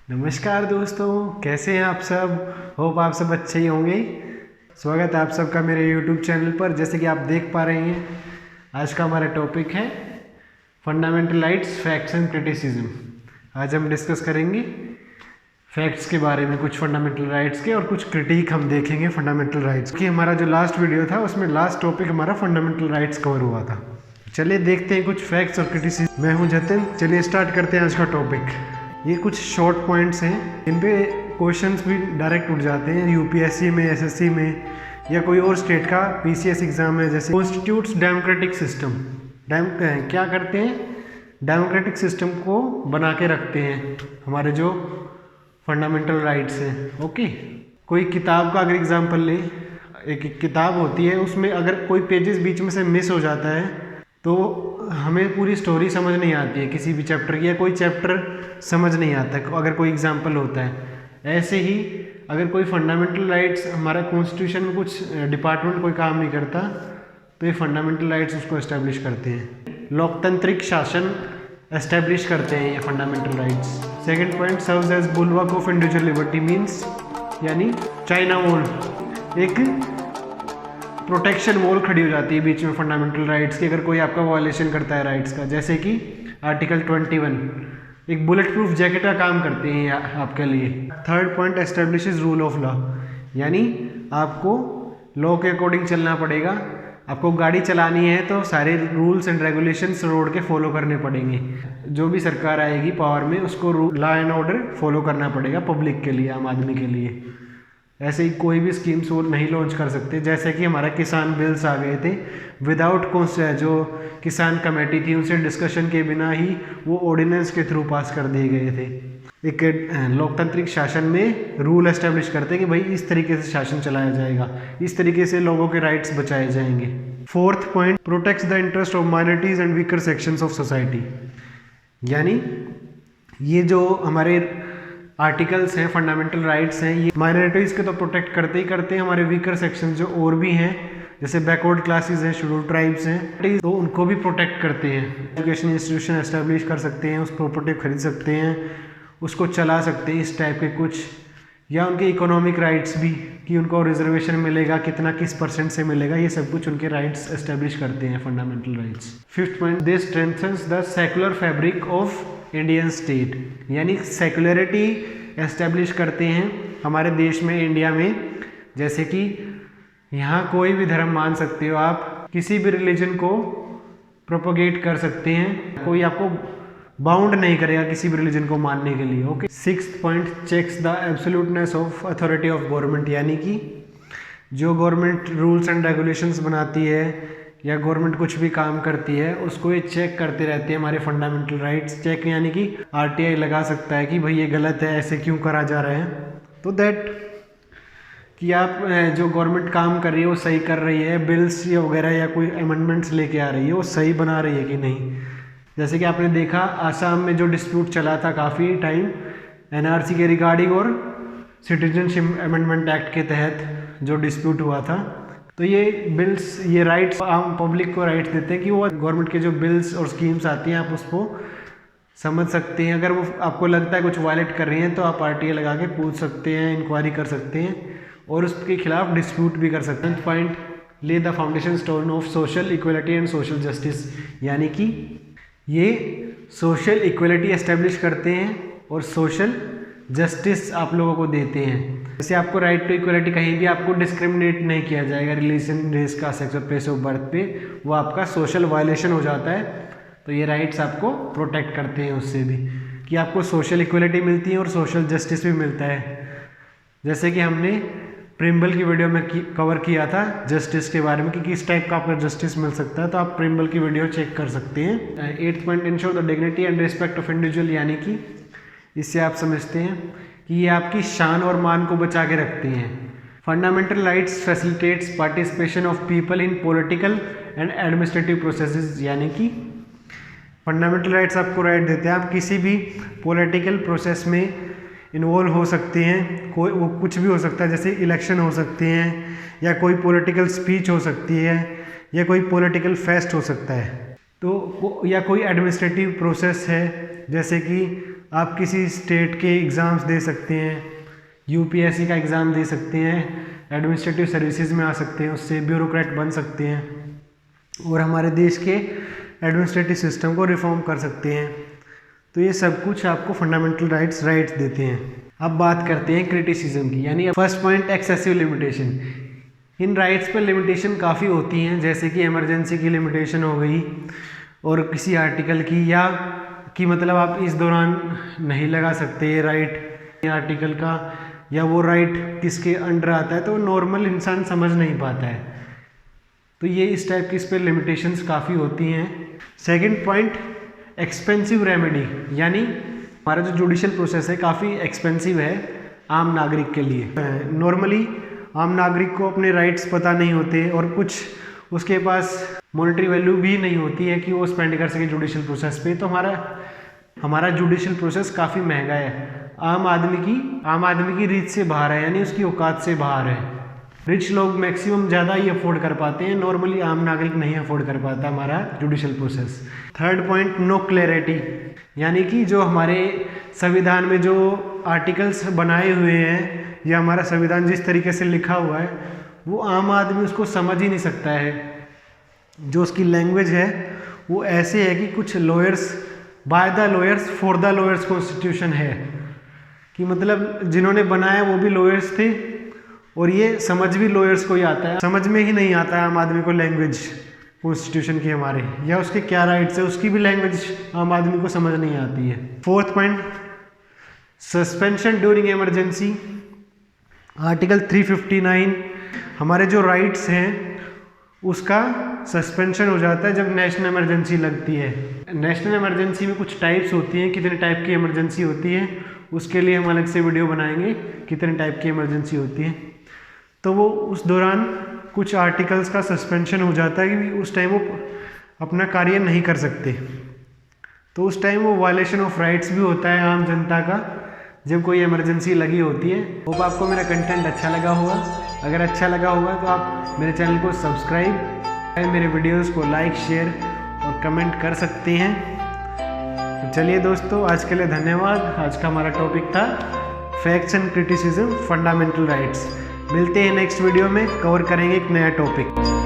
नमस्कार दोस्तों, कैसे हैं आप सब। होप आप सब अच्छे ही होंगे। स्वागत है आप सबका मेरे यूट्यूब चैनल पर। जैसे कि आप देख पा रहे हैं, आज का हमारा टॉपिक है fundamental rights, facts and criticism. आज हम डिस्कस करेंगे फैक्ट्स के बारे में, कुछ फंडामेंटल राइट्स के, और कुछ क्रिटिक हम देखेंगे फंडामेंटल राइट्स की। हमारा जो लास्ट वीडियो था उसमें लास्ट टॉपिक हमारा फंडामेंटल राइट्स कवर हुआ था। चलिए देखते हैं कुछ फैक्ट्स और क्रिटिसिज्म। मैं हूँ जतिन, चलिए स्टार्ट करते हैं आज का टॉपिक। ये कुछ शॉर्ट पॉइंट्स हैं, इन पे क्वेश्चंस भी डायरेक्ट उठ जाते हैं यूपीएससी में, एसएससी में, या कोई और स्टेट का पीसीएस एग्जाम है। जैसे कॉन्स्टिट्यूट्स डेमोक्रेटिक सिस्टम, क्या करते हैं, डेमोक्रेटिक सिस्टम को बना के रखते हैं हमारे जो फंडामेंटल राइट्स हैं। ओके, कोई किताब का अगर एग्जाम्पल ले, एक किताब होती है, उसमें अगर कोई पेजेस बीच में से मिस हो जाता है तो हमें पूरी स्टोरी समझ नहीं आती है किसी भी चैप्टर की, या कोई चैप्टर समझ नहीं आता अगर कोई एग्जाम्पल होता है। ऐसे ही अगर कोई फंडामेंटल राइट्स, हमारा कॉन्स्टिट्यूशन में कुछ डिपार्टमेंट कोई काम नहीं करता तो ये फंडामेंटल राइट्स उसको एस्टेब्लिश करते हैं। लोकतांत्रिक शासन एस्टेब्लिश करते हैं ये fundamental rights. Second point, serves as bulwark of individual liberty, means यानी चाइना वॉल, एक प्रोटेक्शन वॉल खड़ी हो जाती है बीच में फंडामेंटल राइट्स की, अगर कोई आपका वायलेशन करता है राइट्स का। जैसे कि आर्टिकल 21 एक बुलेट प्रूफ जैकेट का काम करते हैं आपके लिए। Third point, establishes rule of law, यानी आपको लॉ के अकॉर्डिंग चलना पड़ेगा। आपको गाड़ी चलानी है तो सारे रूल्स एंड रेगुलेशंस रोड के फॉलो करने पड़ेंगे। जो भी सरकार आएगी पावर में, उसको लॉ एंड ऑर्डर फॉलो करना पड़ेगा पब्लिक के लिए, आम आदमी के लिए। ऐसे ही कोई भी स्कीम्स वो नहीं लॉन्च कर सकते। जैसे कि हमारा किसान बिल्स आ गए थे, विदाउट जो किसान कमेटी थी उनसे डिस्कशन के बिना ही वो ऑर्डिनेंस के थ्रू पास कर दिए गए थे। एक लोकतांत्रिक शासन में रूल एस्टेब्लिश करते कि भाई इस तरीके से शासन चलाया जाएगा, इस तरीके से लोगों के राइट्स बचाए जाएंगे। Fourth point, protects the interest of minorities and weaker sections of society, यानी ये जो हमारे आर्टिकल्स हैं, फंडामेंटल राइट्स हैं, ये माइनॉरिटीज़ के तो प्रोटेक्ट करते ही करते हैं, हमारे वीकर सेक्शन जो और भी हैं, जैसे बैकवर्ड क्लासेस हैं, शेड्यूल ट्राइब्स हैं, तो उनको भी प्रोटेक्ट करते हैं। एजुकेशन इंस्टीट्यूशन एस्टेब्लिश कर सकते हैं, उस प्रॉपर्टी खरीद सकते हैं, उसको चला सकते हैं, इस टाइप के कुछ। या उनके इकोनॉमिक राइट्स भी, कि उनको रिजर्वेशन मिलेगा, कितना किस परसेंट से मिलेगा, ये सब कुछ उनके राइट्स एस्टेब्लिश करते हैं fundamental rights. Fifth point, they strengthens the secular fabric of Indian state, यानी सेकुलरिटी एस्टेब्लिश करते हैं हमारे देश में, इंडिया में। जैसे कि यहाँ कोई भी धर्म मान सकते हो आप, किसी भी रिलीजन को प्रोपोगेट कर सकते हैं, कोई आपको बाउंड नहीं करेगा किसी भी रिलीजन को मानने के लिए। Okay. Sixth point, checks the absoluteness of authority of government, यानी कि जो गवर्नमेंट रूल्स एंड रेगुलेशंस बनाती है या गवर्नमेंट कुछ भी काम करती है, उसको ये चेक करते रहते हैं हमारे फंडामेंटल राइट्स। चेक यानी कि आरटीआई लगा सकता है कि भाई ये गलत है, ऐसे क्यों करा जा रहा है, तो दैट कि आप जो गवर्नमेंट काम कर रही है वो सही कर रही है, बिल्स या वगैरह या कोई अमेंडमेंट्स लेके आ रही है वो सही बना रही है कि नहीं। जैसे कि आपने देखा आसाम में जो डिस्प्यूट चला था काफ़ी टाइम एनआरसी के रिगार्डिंग, और सिटीजनशिप अमेंडमेंट एक्ट के तहत जो डिस्प्यूट हुआ था, तो ये बिल्स, ये राइट्स आम पब्लिक को राइट्स देते हैं कि वो गवर्नमेंट के जो बिल्स और स्कीम्स आती हैं आप उसको समझ सकते हैं। अगर वो आपको लगता है कुछ वायलेट कर रही हैं तो आप आरटीआई लगा के पूछ सकते हैं, इंक्वायरी कर सकते हैं, और उसके खिलाफ डिस्प्यूट भी कर सकते हैं। पॉइंट, ले the foundation stone of social equality and social justice, यानी कि ये सोशल इक्वलिटी एस्टेब्लिश करते हैं और सोशल जस्टिस आप लोगों को देते हैं। जैसे आपको राइट टू इक्वलिटी, कहीं भी आपको डिस्क्रिमिनेट नहीं किया जाएगा रिलीजन, रेस, का, सेक्स और प्लेस ऑफ बर्थ पे, वो आपका सोशल वायलेशन हो जाता है, तो ये राइट्स आपको प्रोटेक्ट करते हैं उससे भी, कि आपको सोशल इक्वलिटी मिलती है और सोशल जस्टिस भी मिलता है। जैसे कि हमने प्रिम्बल की वीडियो में कवर किया था जस्टिस के बारे में कि किस टाइप का आपका जस्टिस मिल सकता है, तो आप प्रिम्बल की वीडियो चेक कर सकते हैं। Eighth point, ensure the dignity and respect of individual, यानी कि इससे आप समझते हैं कि ये आपकी शान और मान को बचा के रखते हैं। Fundamental rights facilitates participation of people in political and administrative processes, यानी कि फंडामेंटल राइट्स आपको राइट देते हैं आप किसी भी पॉलिटिकल प्रोसेस में इन्वॉल्व हो सकते हैं। कोई वो कुछ भी हो सकता है, जैसे इलेक्शन हो सकते हैं, या कोई पॉलिटिकल स्पीच हो सकती है, या कोई पॉलिटिकल फेस्ट हो सकता है, तो या कोई एडमिनिस्ट्रेटिव प्रोसेस है, जैसे कि आप किसी स्टेट के एग्ज़ाम्स दे सकते हैं, यूपीएससी का एग्ज़ाम दे सकते हैं, एडमिनिस्ट्रेटिव सर्विसेज में आ सकते हैं, उससे ब्यूरोक्रेट बन सकते हैं और हमारे देश के एडमिनिस्ट्रेटिव सिस्टम को रिफॉर्म कर सकते हैं। तो ये सब कुछ आपको फंडामेंटल राइट्स देते हैं। अब बात करते हैं क्रिटिसिज्म की, यानी फर्स्ट पॉइंट एक्सेसिव लिमिटेशन। इन राइट्स पर लिमिटेशन काफ़ी होती हैं, जैसे कि इमरजेंसी की लिमिटेशन हो गई और किसी आर्टिकल की, या कि मतलब आप इस दौरान नहीं लगा सकते ये राइट आर्टिकल का, या वो राइट किसके अंडर आता है, तो नॉर्मल इंसान समझ नहीं पाता है। तो ये इस टाइप की इस पर लिमिटेशंस काफ़ी होती हैं। सेकंड पॉइंट एक्सपेंसिव रेमेडी, यानी हमारा जो जुडिशियल प्रोसेस है काफ़ी एक्सपेंसिव है आम नागरिक के लिए। नॉर्मली आम नागरिक को अपने राइट्स पता नहीं होते और कुछ उसके पास मॉनेटरी वैल्यू भी नहीं होती है कि वो स्पेंड कर सके जुडिशियल प्रोसेस पे। तो हमारा जुडिशियल प्रोसेस काफ़ी महंगा है, आम आदमी की रीच से बाहर है, यानी उसकी औकात से बाहर है। रिच लोग मैक्सिमम ज़्यादा ही अफोर्ड कर पाते हैं, नॉर्मली आम नागरिक नहीं अफोर्ड कर पाता हमारा judicial process. Third point no clarity, यानी कि जो हमारे संविधान में जो आर्टिकल्स बनाए हुए हैं या हमारा संविधान जिस तरीके से लिखा हुआ है वो आम आदमी उसको समझ ही नहीं सकता है। जो उसकी लैंग्वेज है वो ऐसे है कि कुछ lawyers by the lawyers for the lawyers constitution है, कि मतलब जिन्होंने बनाया वो भी लॉयर्स थे और ये समझ भी लॉयर्स को ही आता है। समझ में ही नहीं आता है आम आदमी को लैंग्वेज कॉन्स्टिट्यूशन की हमारे, या उसके क्या राइट्स है उसकी भी लैंग्वेज आम आदमी को समझ नहीं आती है। Fourth point suspension during emergency. Article 359 हमारे जो राइट्स हैं उसका सस्पेंशन हो जाता है जब नेशनल इमरजेंसी लगती है। नेशनल इमरजेंसी में कुछ टाइप्स होती हैं, कितने टाइप की इमरजेंसी होती है उसके लिए हम अलग से वीडियो बनाएंगे, कितने टाइप की इमरजेंसी होती है। तो वो उस दौरान कुछ आर्टिकल्स का सस्पेंशन हो जाता है कि उस टाइम वो अपना कार्य नहीं कर सकते, तो उस टाइम वो वायलेशन ऑफ राइट्स भी होता है आम जनता का जब कोई इमरजेंसी लगी होती है। होप आपको मेरा कंटेंट अच्छा लगा होगा। अगर अच्छा लगा होगा तो आप मेरे चैनल को सब्सक्राइब, मेरे वीडियोस को लाइक, शेयर और कमेंट कर सकते हैं। तो चलिए दोस्तों, आज के लिए धन्यवाद। आज का हमारा टॉपिक था facts and criticism fundamental rights. मिलते हैं नेक्स्ट वीडियो में, कवर करेंगे एक नया टॉपिक।